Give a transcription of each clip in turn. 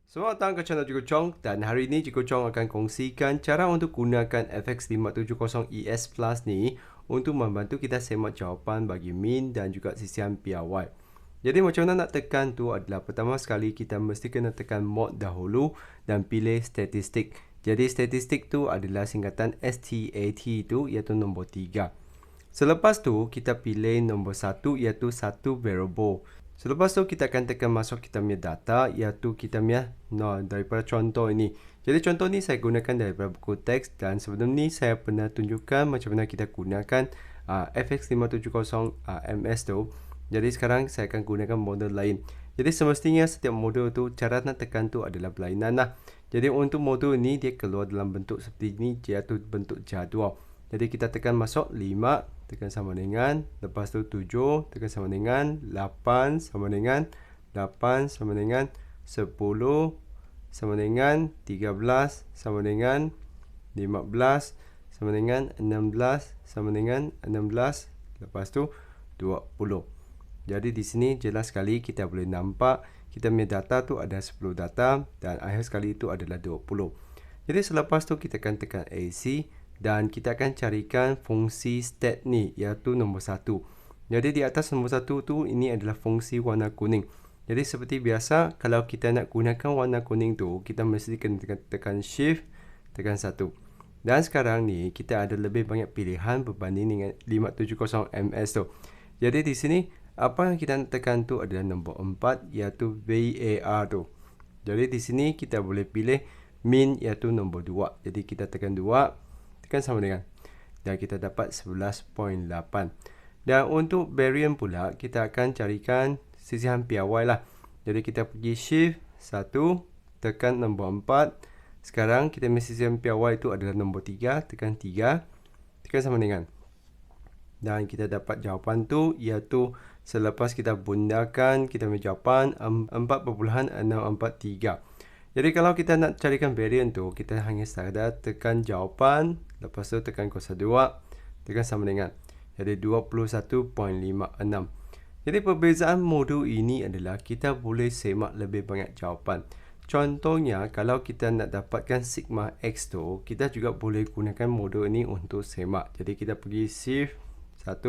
Selamat datang ke channel Cikgu Chong dan hari ini Cikgu Chong akan kongsikan cara untuk gunakan FX570 ES Plus ni untuk membantu kita semak jawapan bagi min dan juga sisian piawai. Jadi macam mana nak tekan tu adalah pertama sekali kita mesti kena tekan mod dahulu dan pilih statistik. Jadi statistik tu adalah singkatan STAT tu iaitu nombor 3. Selepas tu kita pilih nombor 1 iaitu satu variable. Selepas tu kita akan tekan masuk kita punya data iaitu kita punya daripada contoh ini. Jadi contoh ni saya gunakan daripada buku teks dan sebelum ni saya pernah tunjukkan macam mana kita gunakan FX570 MS tu. Jadi sekarang saya akan gunakan model lain. Jadi semestinya setiap model tu cara nak tekan tu adalah berlainan lah. Jadi untuk model ni dia keluar dalam bentuk seperti ini iaitu bentuk jadual. Jadi kita tekan masuk 5, tekan sama dengan, lepas tu 7, tekan sama dengan, 8, sama dengan, 8, sama dengan, 10, sama dengan, 13, sama dengan, 15, sama dengan, 16, sama dengan, 16, lepas tu 20. Jadi di sini jelas sekali kita boleh nampak kita punya data tu ada 10 data dan akhir sekali itu adalah 20. Jadi selepas tu kita akan tekan AC dan kita akan carikan fungsi stat ni iaitu nombor 1. Jadi di atas nombor 1 tu ini adalah fungsi warna kuning. Jadi seperti biasa kalau kita nak gunakan warna kuning tu kita mesti kena tekan shift, tekan 1. Dan sekarang ni kita ada lebih banyak pilihan berbanding dengan 570 MS tu. Jadi di sini apa yang kita nak tekan tu adalah nombor 4 iaitu VAR tu. Jadi di sini kita boleh pilih min iaitu nombor 2. Jadi kita tekan 2, tekan sama dengan, dan kita dapat 11.8. Dan untuk variant pula kita akan carikan sisihan piawai lah. Jadi kita pergi shift 1, tekan nombor 4. Sekarang kita punya sisihan piawai itu adalah nombor 3, tekan 3, tekan sama dengan, dan kita dapat jawapan tu iaitu selepas kita bundakan kita punya jawapan 4.643. Jadi kalau kita nak carikan variant tu, kita hanya sekadar tekan jawapan, lepas tu tekan kuasa 2, tekan sama dengan. Jadi 21.56. Jadi perbezaan modul ini adalah kita boleh semak lebih banyak jawapan. Contohnya kalau kita nak dapatkan sigma X tu, kita juga boleh gunakan modul ini untuk semak. Jadi kita pergi shift 1,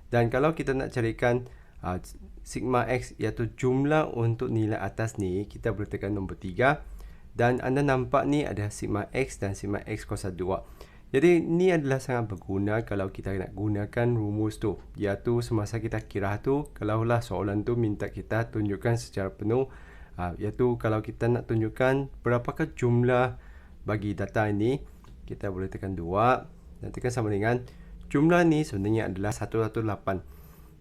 dan kalau kita nak carikan sigma X iaitu jumlah untuk nilai atas ni, kita boleh tekan nombor 3 dan anda nampak ni ada sigma X dan sigma X kuasa 2. Jadi ni adalah sangat berguna kalau kita nak gunakan rumus tu, iaitu semasa kita kira tu, kalaulah soalan tu minta kita tunjukkan secara penuh, iaitu kalau kita nak tunjukkan berapakah jumlah bagi data ini, kita boleh tekan 2 dan tekan sama dengan jumlah ni sebenarnya adalah 118.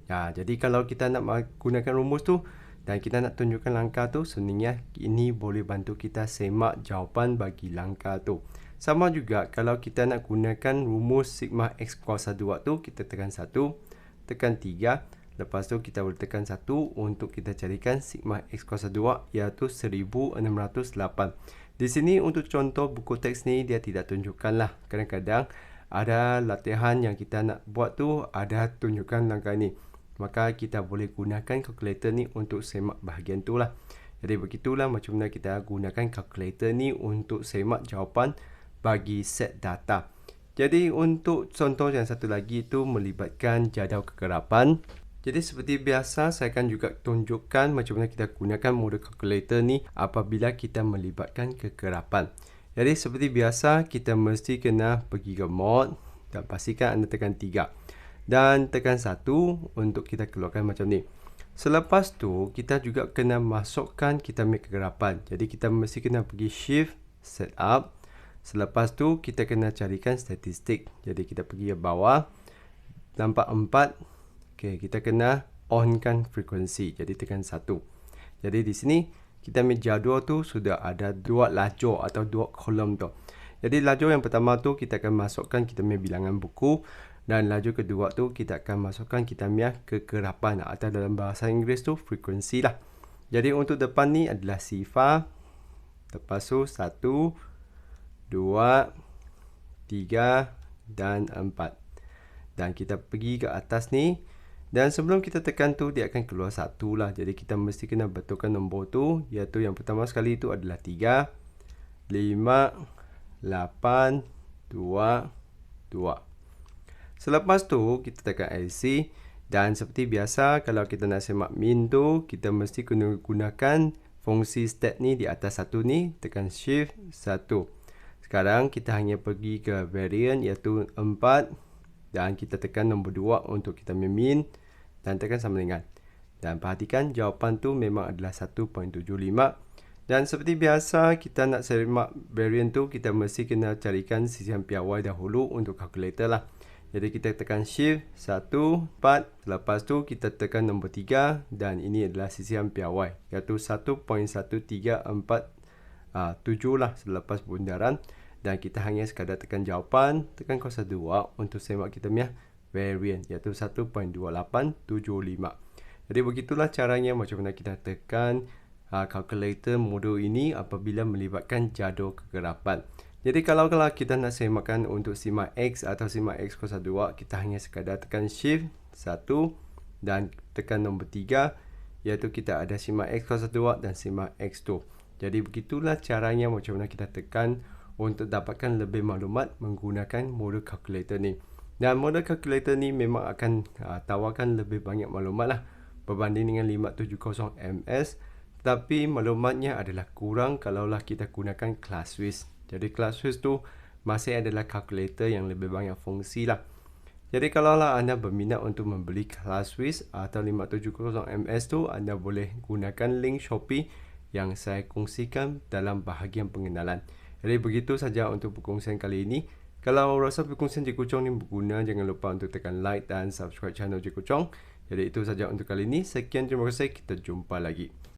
Jadi kalau kita nak gunakan rumus tu dan kita nak tunjukkan langkah tu, sebenarnya ini boleh bantu kita semak jawapan bagi langkah tu. Sama juga kalau kita nak gunakan rumus sigma X kuasa 2 tu, kita tekan 1, tekan 3, lepas tu kita boleh tekan 1 untuk kita carikan sigma X kuasa 2 iaitu 1608. Di sini untuk contoh buku teks ni dia tidak tunjukkan lah. Kadang-kadang ada latihan yang kita nak buat tu ada tunjukkan langkah ni. Maka kita boleh gunakan kalkulator ni untuk semak bahagian tu lah. Jadi begitulah macam mana kita gunakan kalkulator ni untuk semak jawapan bagi set data. Jadi untuk contoh yang satu lagi itu melibatkan jadual kegerapan. Jadi seperti biasa saya akan juga tunjukkan macam mana kita gunakan modul kalkulator ni apabila kita melibatkan kegerapan. Jadi seperti biasa kita mesti kena pergi ke mod dan pastikan anda tekan 3. Dan tekan 1 untuk kita keluarkan macam ni. Selepas tu kita juga kena masukkan kita punya kegerapan. Jadi kita mesti kena pergi shift, setup. Selepas tu kita kena carikan statistik. Jadi kita pergi ke bawah, nampak 4. Okay, kita kena onkan frekuensi. Jadi tekan 1. Jadi di sini kita punya jadual tu sudah ada 2 lajur atau 2 kolom tu. Jadi lajur yang pertama tu kita akan masukkan kita punya bilangan buku. Dan lajur kedua tu kita akan masukkan kita punya kegerapan atau dalam bahasa Inggeris tu frekuensi lah. Jadi untuk depan ni adalah sifar. Lepas tu 1, 2, 3 dan 4. Dan kita pergi ke atas ni Dan sebelum kita tekan tu, dia akan keluar 1 lah. Jadi kita mesti kena betulkan nombor tu, iaitu yang pertama sekali itu adalah 3, 5, 8, 2, 2. Selepas tu, kita tekan LC. Dan seperti biasa, kalau kita nak semak min tu, kita mesti kena gunakan fungsi step ni di atas 1 ni, tekan shift 1. Sekarang kita hanya pergi ke variant iaitu 4 dan kita tekan nombor 2 untuk kita min dan tekan sama dengan. Dan perhatikan jawapan tu memang adalah 1.75. Dan seperti biasa, kita nak semak variant tu, kita mesti kena carikan sisihan piawai dahulu untuk kalkulator lah. Jadi kita tekan shift 1, 4, lepas tu kita tekan nombor 3 dan ini adalah sisihan piawai iaitu 1.134 lah selepas bundaran. Dan kita hanya sekadar tekan jawapan, tekan kuasa 2 untuk semak kita punya variant iaitu 1.2875. Jadi begitulah caranya macam mana kita tekan kalkulator modul ini apabila melibatkan jadual kegerapan. Jadi kalau kita nak semakkan untuk simak X atau simak X kuasa 2, kita hanya sekadar tekan shift 1 dan tekan nombor 3 iaitu kita ada simak X kuasa 2 dan simak X2. Jadi begitulah caranya macam mana kita tekan untuk dapatkan lebih maklumat menggunakan modul kalkulator ni. Dan modul kalkulator ni memang akan tawarkan lebih banyak maklumat lah berbanding dengan 570 MS. Tapi maklumatnya adalah kurang kalaulah kita gunakan ClassWiz. Jadi ClassWiz tu masih adalah kalkulator yang lebih banyak fungsi lah. Jadi kalaulah anda berminat untuk membeli ClassWiz atau 570 MS tu, anda boleh gunakan link Shopee yang saya kongsikan dalam bahagian pengenalan. Jadi begitu saja untuk perkongsian kali ini. Kalau rasa perkongsian Cik Kucong ni berguna, jangan lupa untuk tekan like dan subscribe channel Cik Kucong. Jadi itu saja untuk kali ini. Sekian, terima kasih. Kita jumpa lagi.